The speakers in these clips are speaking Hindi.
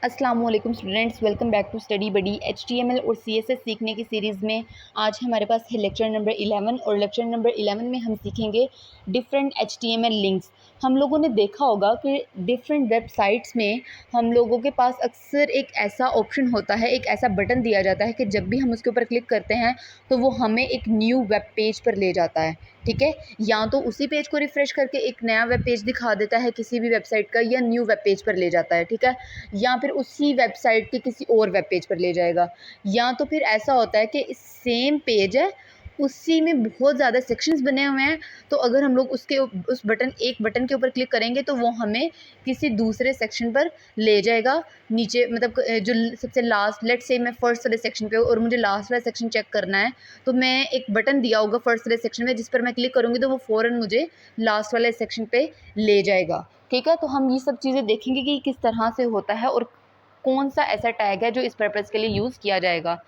अस्सलाम वालेकुम students, welcome back to study buddy. HTML और CSS सीखने की सीरीज़ में आज हमारे पास है लेक्चर नंबर 11 और लेक्चर नंबर 11 में हम सीखेंगे डिफरेंट HTML लिंक्स। हम लोगों ने देखा होगा कि डिफरेंट वेबसाइट्स में हम लोगों के पास अक्सर एक ऐसा ऑप्शन होता है, एक ऐसा बटन दिया जाता है कि जब भी हम उसके ऊपर क्लिक करते हैं तो वो हमें एक न्यू वेब पेज पर ले जाता है। ठीक है, या तो उसी पेज को रिफ़्रेश करके एक नया वेब पेज दिखा देता है किसी भी वेबसाइट का, या न्यू वेब पेज पर ले जाता है। ठीक है, या फिर उसी वेबसाइट के किसी और वेब पेज पर ले जाएगा, या तो फिर ऐसा होता है कि सेम पेज है, उसी में बहुत ज़्यादा सेक्शंस बने हुए हैं, तो अगर हम लोग उस बटन के ऊपर क्लिक करेंगे तो वो हमें किसी दूसरे सेक्शन पर ले जाएगा नीचे। मतलब जो सबसे लास्ट, लेट्स से मैं फर्स्ट वाले सेक्शन पे हूँ और मुझे लास्ट वाला सेक्शन चेक करना है, तो मैं एक बटन दिया होगा फर्स्ट वाले सेक्शन में, जिस पर मैं क्लिक करूँगी तो वो फ़ौरन मुझे लास्ट वाले सेक्शन पे ले जाएगा। ठीक है, तो हम ये सब चीज़ें देखेंगे कि किस तरह से होता है और कौन सा ऐसा टैग है जो इस पर्पज़ के लिए यूज़ किया जाएगा।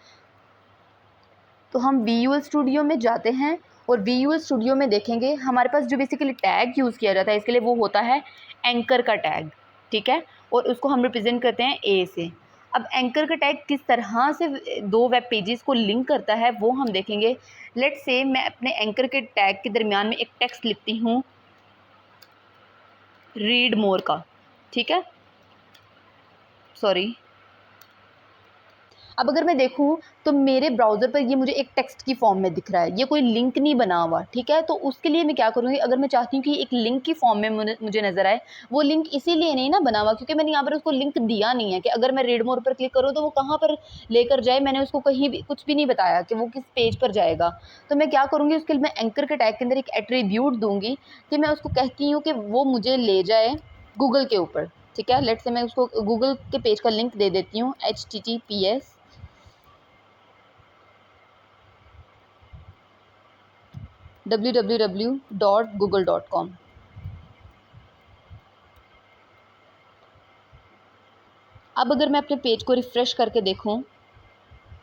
तो हम VUL स्टूडियो में जाते हैं और VUL स्टूडियो में देखेंगे हमारे पास जो बेसिकली टैग यूज़ किया जाता है, इसके लिए वो होता है एंकर का टैग। ठीक है, और उसको हम रिप्रेजेंट करते हैं A से। अब एंकर का टैग किस तरह से दो वेब पेजेस को लिंक करता है वो हम देखेंगे। लेट्स से मैं अपने एंकर के टैग के दरमियान में एक टेक्स्ट लिखती हूँ, रीड मोर का। ठीक है, सॉरी। अब अगर मैं देखूँ तो मेरे ब्राउज़र पर ये मुझे एक टेक्स्ट की फॉर्म में दिख रहा है, ये कोई लिंक नहीं बना हुआ। ठीक है, तो उसके लिए मैं क्या करूँगी, अगर मैं चाहती हूँ कि एक लिंक की फॉर्म में मुझे नज़र आए, वो लिंक इसीलिए नहीं ना बना हुआ क्योंकि मैंने यहाँ पर उसको लिंक दिया नहीं है कि अगर मैं रीड मोर पर क्लिक करूँ तो वो कहाँ पर लेकर जाए। मैंने उसको कहीं भी कुछ भी नहीं बताया कि वो किस पेज पर जाएगा। तो मैं क्या करूँगी, उसके लिए मैं एंकर के टैग के अंदर एक एट्रीब्यूट दूँगी कि मैं उसको कहती हूँ कि वो मुझे ले जाए गूगल के ऊपर। ठीक है, लेट्स से मैं उसको गूगल के पेज का लिंक दे देती हूँ, https www.google.com। अब अगर मैं अपने पेज को रिफ़्रेश करके देखूं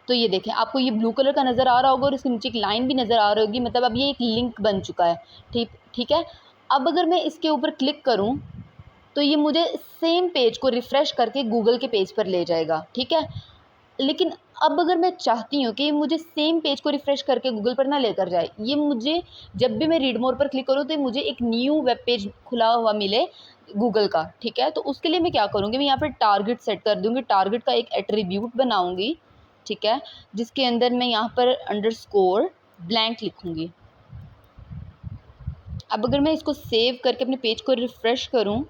तो ये देखें, आपको ये ब्लू कलर का नज़र आ रहा होगा और इसके नीचे एक लाइन भी नज़र आ रही होगी, मतलब अब ये एक लिंक बन चुका है। ठीक है, अब अगर मैं इसके ऊपर क्लिक करूं तो ये मुझे सेम पेज को रिफ़्रेश करके गूगल के पेज पर ले जाएगा। ठीक है, लेकिन अब अगर मैं चाहती हूँ कि मुझे सेम पेज को रिफ़्रेश करके गूगल पर ना लेकर जाए, ये मुझे जब भी मैं रीड मोर पर क्लिक करूँ तो मुझे एक न्यू वेब पेज खुला हुआ मिले गूगल का। ठीक है, तो उसके लिए मैं क्या करूँगी, मैं यहाँ पर टारगेट सेट कर दूँगी, टारगेट का एक एट्रीब्यूट बनाऊँगी। ठीक है, जिसके अंदर मैं यहाँ पर अंडरस्कोर ब्लैंक लिखूँगी। अब अगर मैं इसको सेव करके अपने पेज को रिफ़्रेश करूँ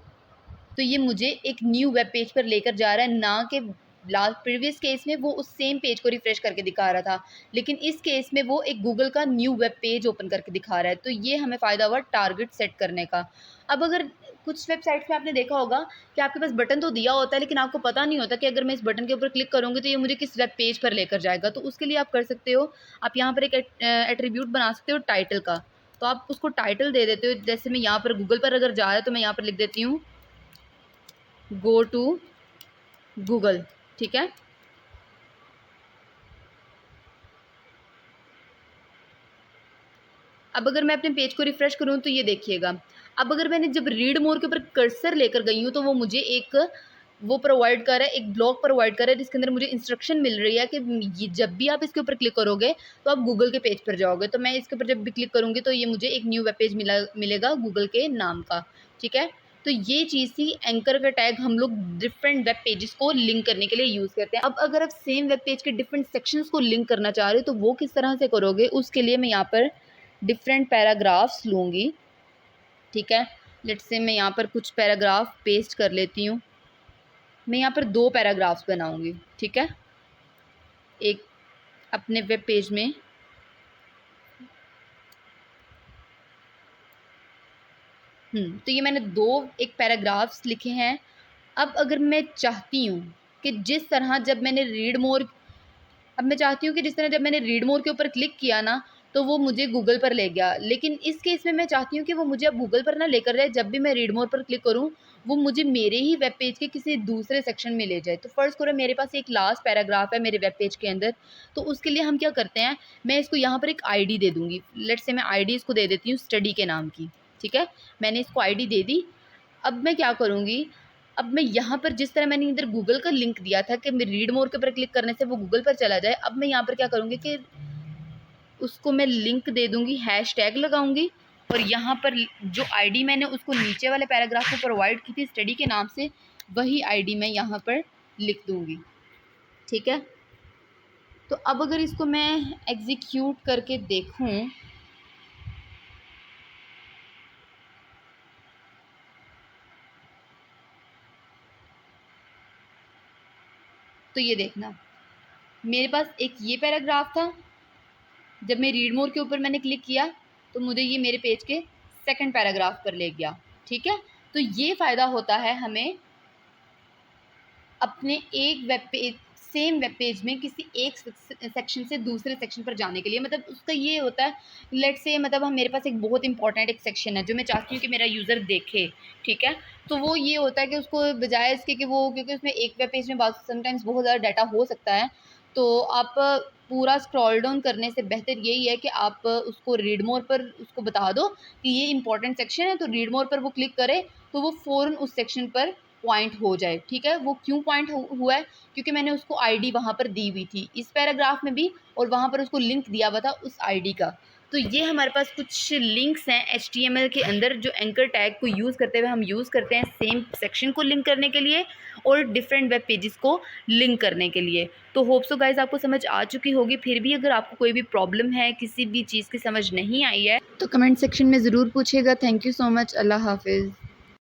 तो ये मुझे एक न्यू वेब पेज पर लेकर जा रहा है, ना कि लास्ट प्रीवियस केस में वो उस सेम पेज को रिफ़्रेश करके दिखा रहा था, लेकिन इस केस में वो एक गूगल का न्यू वेब पेज ओपन करके दिखा रहा है। तो ये हमें फ़ायदा हुआ टारगेट सेट करने का। अब अगर कुछ वेबसाइट्स में आपने देखा होगा कि आपके पास बटन तो दिया होता है, लेकिन आपको पता नहीं होता कि अगर मैं इस बटन के ऊपर क्लिक करूँगी तो ये मुझे किस वेब पेज पर लेकर जाएगा। तो उसके लिए आप कर सकते हो, आप यहाँ पर एक एट्रीब्यूट बना सकते हो टाइटल का। तो आप उसको टाइटल दे देते हो, जैसे मैं यहाँ पर गूगल पर अगर जा रहा है तो मैं यहाँ पर लिख देती हूँ गो टू गूगल। ठीक है, अब अगर मैं अपने पेज को रिफ़्रेश करूँ तो ये देखिएगा, अब अगर मैंने जब रीड मोर के ऊपर कर्सर लेकर गई हूँ तो वो मुझे एक वो प्रोवाइड कर रहा है, एक ब्लॉक प्रोवाइड कर रहा है जिसके अंदर मुझे इंस्ट्रक्शन मिल रही है कि ये जब भी आप इसके ऊपर क्लिक करोगे तो आप गूगल के पेज पर जाओगे। तो मैं इसके ऊपर जब भी क्लिक करूँगी तो ये मुझे एक न्यू वेब पेज मिलेगा गूगल के नाम का। ठीक है, तो ये चीज़ थी, एंकर का टैग हम लोग डिफरेंट वेब पेजेस को लिंक करने के लिए यूज़ करते हैं। अब अगर आप सेम वेब पेज के डिफरेंट सेक्शंस को लिंक करना चाह रहे हो तो वो किस तरह से करोगे, उसके लिए मैं यहाँ पर डिफरेंट पैराग्राफ्स लूँगी। ठीक है, लेट्स से मैं यहाँ पर कुछ पैराग्राफ पेस्ट कर लेती हूँ। मैं यहाँ पर 2 पैराग्राफ्स बनाऊँगी। ठीक है, एक अपने वेब पेज में, तो ये मैंने 2 एक पैराग्राफ्स लिखे हैं। अब अगर मैं चाहती हूँ कि जिस तरह जब मैंने रीड मोर अब मैं चाहती हूँ कि जिस तरह जब मैंने रीड मोर के ऊपर क्लिक किया ना तो वो मुझे गूगल पर ले गया, लेकिन इस केस में मैं चाहती हूँ कि वो मुझे अब गूगल पर ना लेकर जाए, जब भी मैं रीड मोर पर क्लिक करूँ वो मुझे मेरे ही वेब पेज के किसी दूसरे सेक्शन में ले जाए। तो फर्स्ट करो, मेरे पास एक लास्ट पैराग्राफ है मेरे वेब पेज के अंदर, तो उसके लिए हम क्या करते हैं, मैं इसको यहाँ पर एक ID दे दूँगी। लेट्स से मैं ID इसको दे देती हूँ स्टडी के नाम की। ठीक है, मैंने इसको ID दे दी। अब मैं क्या करूँगी, अब मैं यहाँ पर जिस तरह मैंने इधर गूगल का लिंक दिया था कि मैं रीड मोर के ऊपर क्लिक करने से वो गूगल पर चला जाए, अब मैं यहाँ पर क्या करूँगी कि उसको मैं लिंक दे दूँगी, हैशटैग लगाऊँगी और यहाँ पर जो आईडी मैंने उसको नीचे वाले पैराग्राफ में प्रोवाइड की थी स्टडी के नाम से, वही आईडी मैं यहाँ पर लिख दूँगी। ठीक है, तो अब अगर इसको मैं एग्जीक्यूट करके देखूँ तो ये देखना मेरे पास एक ये पैराग्राफ था, जब मैं रीड मोर के ऊपर मैंने क्लिक किया तो मुझे ये मेरे पेज के सेकंड पैराग्राफ पर ले गया। ठीक है, तो ये फ़ायदा होता है हमें अपने एक web page same web page में किसी एक सेक्शन से दूसरे सेक्शन पर जाने के लिए। मतलब उसका ये होता है, लेट्स से मतलब हम मेरे पास एक बहुत इंपॉर्टेंट एक सेक्शन है जो मैं चाहती हूँ कि मेरा यूज़र देखे। ठीक है, तो वो ये होता है कि उसको बजाय इसके कि वो, क्योंकि उसमें एक वेब पेज में बहुत समटाइम्स बहुत ज़्यादा डाटा हो सकता है, तो आप पूरा स्क्रॉल डाउन करने से बेहतर यही है कि आप उसको रीड मोर पर उसको बता दो कि ये इंपॉर्टेंट सेक्शन है, तो रीड मोर पर वो क्लिक करे तो वो फ़ौरन उस सेक्शन पर पॉइंट हो जाए। ठीक है, वो क्यों पॉइंट हुआ है, क्योंकि मैंने उसको आईडी वहाँ पर दी हुई थी इस पैराग्राफ में भी, और वहाँ पर उसको लिंक दिया हुआ था उस आईडी का। तो ये हमारे पास कुछ लिंक्स हैं HTML के अंदर जो एंकर टैग को यूज़ करते हुए हम यूज़ करते हैं सेम सेक्शन को लिंक करने के लिए और डिफरेंट वेब पेजेस को लिंक करने के लिए। तो होप सो गाइस आपको समझ आ चुकी होगी। फिर भी अगर आपको कोई भी प्रॉब्लम है, किसी भी चीज़ की समझ नहीं आई है, तो कमेंट सेक्शन में ज़रूर पूछिएगा। Thank you so much. अल्लाह हाफिज़।